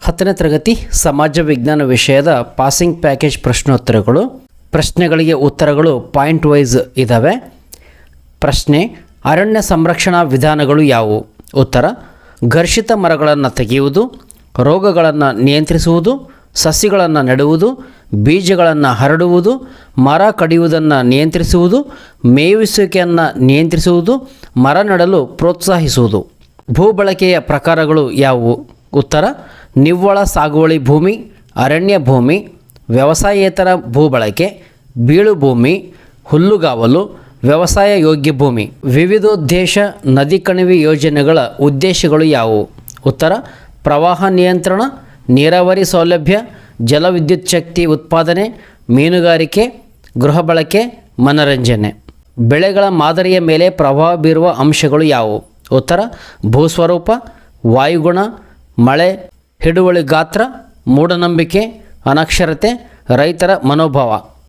10ನೇ ತರಗತಿ ಸಮಾಜ ವಿಜ್ಞಾನ ವಿಷಯದ ಪಾಸಿಂಗ್ ಪ್ಯಾಕೇಜ್ ಪ್ರಶ್ನೋತ್ತರಗಳು. ಪ್ರಶ್ನೆಗಳಿಗೆ ಉತ್ತರಗಳು ಪಾಯಿಂಟ್ ವೈಸ್ ಇದ್ದಾವೆ. ಪ್ರಶ್ನೆ: ಅರಣ್ಯ ಸಂರಕ್ಷಣಾ ವಿಧಾನಗಳು ಯಾವುವು? ಉತ್ತರ: ಘರ್ಷಿತ ಮರಗಳನ್ನು ತೆಗೆಯುವುದು, ರೋಗಗಳನ್ನು ನಿಯಂತ್ರಿಸುವುದು, ಸಸಿಗಳನ್ನು ನೆಡುವುದು, ಬೀಜಗಳನ್ನು ಹರಡುವುದು, ಮರ ಕಡಿಯುವುದನ್ನು ನಿಯಂತ್ರಿಸುವುದು, ಮೇಯಿಸುವಿಕೆಯನ್ನು ನಿಯಂತ್ರಿಸುವುದು, ಮರ ನೆಡಲು ಪ್ರೋತ್ಸಾಹಿಸುವುದು. ಭೂಬಳಕೆಯ ಪ್ರಕಾರಗಳು ಯಾವುವು? ಉತ್ತರ: ನಿವ್ವಳ ಸಾಗುವಳಿ ಭೂಮಿ, ಅರಣ್ಯ ಭೂಮಿ, ವ್ಯವಸಾಯೇತರ ಭೂಬಳಕೆ, ಬೀಳು ಭೂಮಿ, ಹುಲ್ಲುಗಾವಲು, ವ್ಯವಸಾಯ ಯೋಗ್ಯ ಭೂಮಿ. ವಿವಿಧೋದ್ದೇಶ ನದಿ ಕಣಿವೆ ಯೋಜನೆಗಳ ಉದ್ದೇಶಗಳು ಯಾವುವು? ಉತ್ತರ: ಪ್ರವಾಹ ನಿಯಂತ್ರಣ, ನೀರಾವರಿ ಸೌಲಭ್ಯ, ಜಲವಿದ್ಯುತ್ ಶಕ್ತಿ ಉತ್ಪಾದನೆ, ಮೀನುಗಾರಿಕೆ, ಗೃಹ ಬಳಕೆ, ಮನರಂಜನೆ. ಬೆಳೆಗಳ ಮಾದರಿಯ ಮೇಲೆ ಪ್ರಭಾವ ಬೀರುವ ಅಂಶಗಳು ಯಾವುವು? ಉತ್ತರ: ಭೂಸ್ವರೂಪ, ವಾಯುಗುಣ, ಮಳೆ, ಹಿಡುವಳಿ ಗಾತ್ರ, ಮೂಢನಂಬಿಕೆ, ಅನಕ್ಷರತೆ, ರೈತರ ಮನೋಭಾವ.